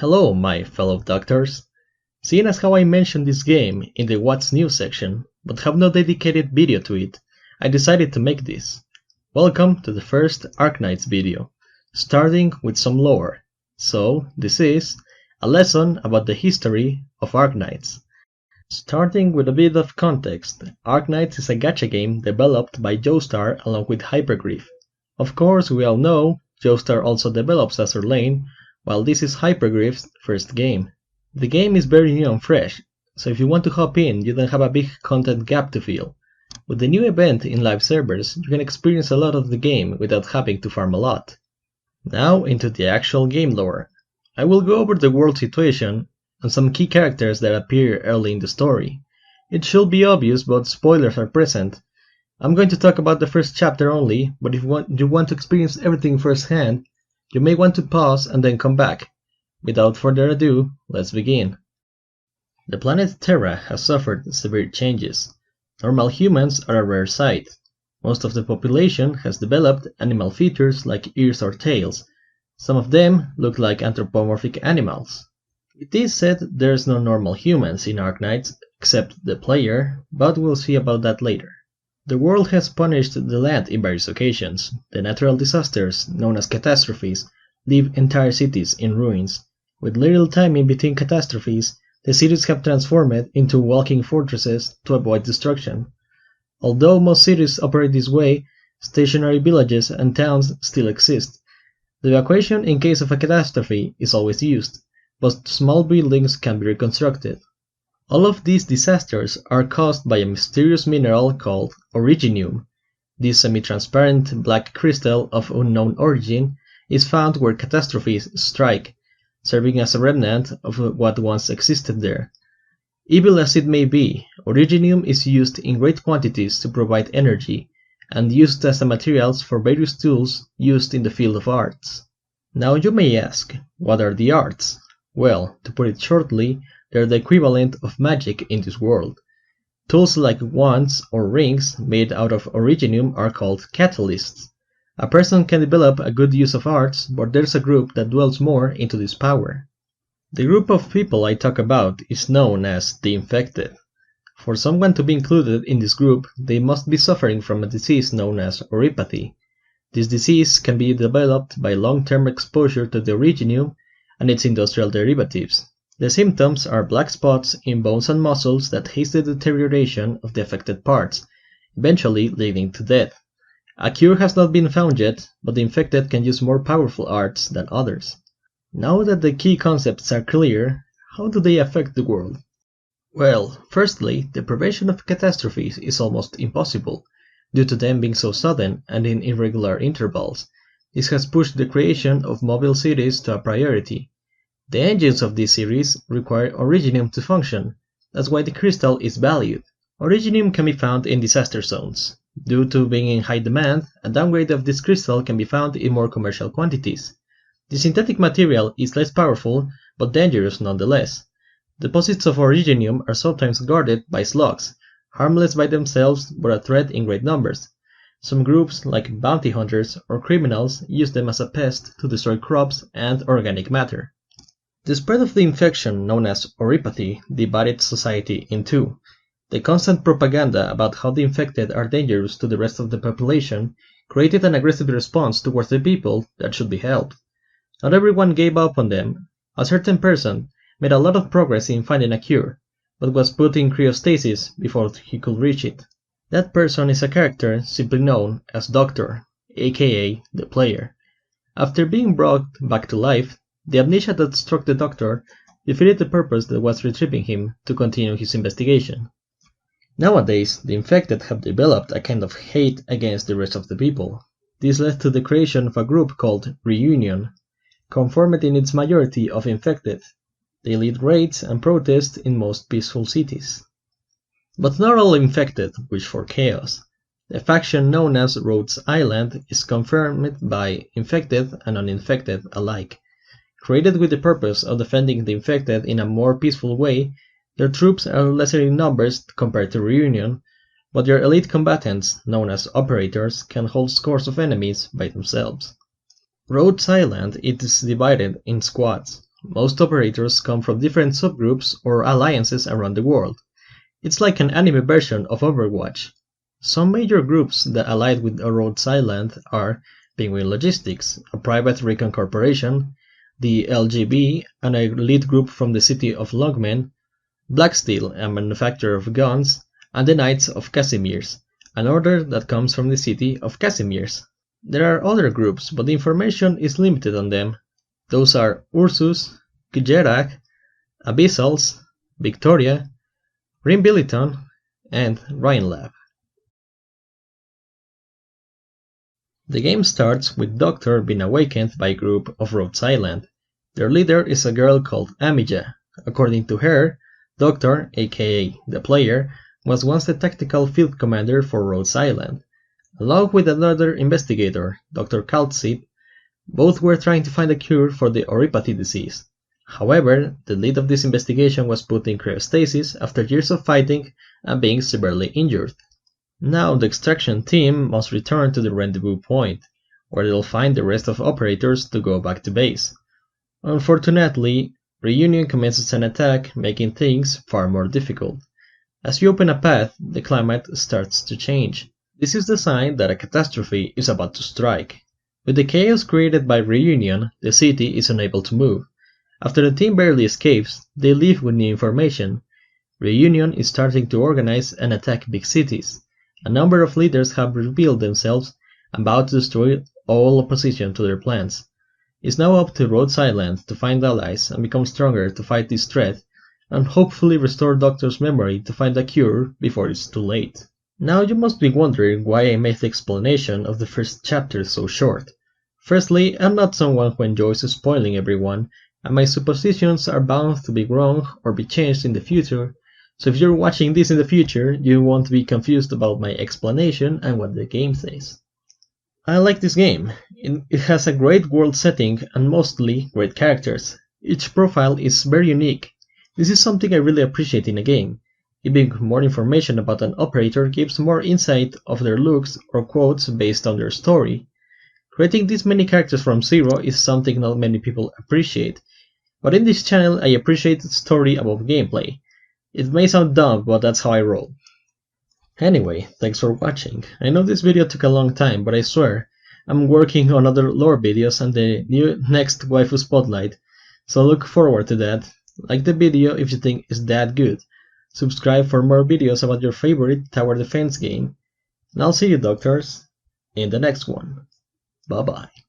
Hello, my fellow doctors. Seeing as how I mentioned this game in the What's New section, but have no dedicated video to it, I decided to make this. Welcome to the first Arknights video, starting with some lore. So, this is a lesson about the history of Arknights. Starting with a bit of context, Arknights is a gacha game developed by Joestar along with Hypergriff. Of course, we all know Joestar also develops Azur Lane, while this is Hypergriff's first game. The game is very new and fresh, so if you want to hop in, you don't have a big content gap to fill. With the new event in live servers, you can experience a lot of the game without having to farm a lot. Now into the actual game lore. I will go over the world situation and some key characters that appear early in the story. It should be obvious, but spoilers are present. I'm going to talk about the first chapter only, but if you want to experience everything firsthand, you may want to pause and then come back. Without further ado, let's begin. The planet Terra has suffered severe changes. Normal humans are a rare sight. Most of the population has developed animal features like ears or tails. Some of them look like anthropomorphic animals. It is said there's no normal humans in Arknights except the player, but we'll see about that later. The world has punished the land in various occasions. The natural disasters, known as catastrophes, leave entire cities in ruins. With little time in between catastrophes, the cities have transformed into walking fortresses to avoid destruction. Although most cities operate this way, stationary villages and towns still exist. The evacuation in case of a catastrophe is always used, but small buildings can be reconstructed. All of these disasters are caused by a mysterious mineral called originium. This semi-transparent black crystal of unknown origin is found where catastrophes strike, serving as a remnant of what once existed there. Evil as it may be, originium is used in great quantities to provide energy, and used as the materials for various tools used in the field of arts. Now you may ask, what are the arts? Well, to put it shortly, they're the equivalent of magic in this world. Tools like wands or rings made out of originium are called catalysts. A person can develop a good use of arts, but there's a group that dwells more into this power. The group of people I talk about is known as the infected. For someone to be included in this group, they must be suffering from a disease known as oripathy. This disease can be developed by long-term exposure to the originium and its industrial derivatives. The symptoms are black spots in bones and muscles that haste the deterioration of the affected parts, eventually leading to death. A cure has not been found yet, but the infected can use more powerful arts than others. Now that the key concepts are clear, how do they affect the world? Well, firstly, the prevention of catastrophes is almost impossible, due to them being so sudden and in irregular intervals. This has pushed the creation of mobile cities to a priority. The engines of this series require originium to function. That's why the crystal is valued. Originium can be found in disaster zones. Due to being in high demand, a downgrade of this crystal can be found in more commercial quantities. The synthetic material is less powerful, but dangerous nonetheless. Deposits of originium are sometimes guarded by slugs, harmless by themselves but a threat in great numbers. Some groups, like bounty hunters or criminals, use them as a pest to destroy crops and organic matter. The spread of the infection, known as oripathy, divided society in two. The constant propaganda about how the infected are dangerous to the rest of the population created an aggressive response towards the people that should be helped. Not everyone gave up on them. A certain person made a lot of progress in finding a cure, but was put in cryostasis before he could reach it. That person is a character simply known as Doctor, aka the player. After being brought back to life, the amnesia that struck the Doctor defeated the purpose that was retrieving him to continue his investigation. Nowadays, the infected have developed a kind of hate against the rest of the people. This led to the creation of a group called Reunion, conformed in its majority of infected. They lead raids and protests in most peaceful cities. But not all infected wish for chaos. The faction known as Rhodes Island is confirmed by infected and uninfected alike. Created with the purpose of defending the infected in a more peaceful way, their troops are lesser in numbers compared to Reunion, but their elite combatants, known as operators, can hold scores of enemies by themselves. Rhodes Island is divided in squads. Most operators come from different subgroups or alliances around the world. It's like an anime version of Overwatch. Some major groups that allied with Rhodes Island are Penguin Logistics, a private recon corporation, the LGB, an elite group from the city of Longmen, Blacksteel, a manufacturer of guns, and the Knights of Casimirs, an order that comes from the city of Casimirs. There are other groups, but the information is limited on them. Those are Ursus, Gujarak, Abyssals, Victoria, Rimbiliton, and Rhinelab. The game starts with Doctor being awakened by a group of Rhodes Island. Their leader is a girl called Amija. According to her, Doctor, aka the player, was once the tactical field commander for Rhodes Island. Along with another investigator, Dr. Kaltzip, both were trying to find a cure for the oropathy disease. However, the lead of this investigation was put in cryostasis after years of fighting and being severely injured. Now the extraction team must return to the rendezvous point, where they'll find the rest of operators to go back to base. Unfortunately, Reunion commences an attack, making things far more difficult. As you open a path, the climate starts to change. This is the sign that a catastrophe is about to strike. With the chaos created by Reunion, the city is unable to move. After the team barely escapes, they leave with new information. Reunion is starting to organize and attack big cities. A number of leaders have revealed themselves, about to destroy all opposition to their plans. It's now up to Rhodes Island to find allies and become stronger to fight this threat, and hopefully restore Doctor's memory to find a cure before it's too late. Now you must be wondering why I made the explanation of the first chapter so short. Firstly, I'm not someone who enjoys spoiling everyone, and my suppositions are bound to be wrong or be changed in the future, so if you're watching this in the future, you won't be confused about my explanation and what the game says. I like this game. It has a great world setting and mostly great characters. Each profile is very unique. This is something I really appreciate in a game. Giving more information about an operator gives more insight of their looks or quotes based on their story. Creating this many characters from zero is something not many people appreciate, but in this channel I appreciate story above gameplay. It may sound dumb, but that's how I roll. Anyway, thanks for watching. I know this video took a long time, but I swear, I'm working on other lore videos and the next Waifu Spotlight, so look forward to that. Like the video if you think it's that good. Subscribe for more videos about your favorite tower defense game. And I'll see you, Doctors, in the next one. Bye bye.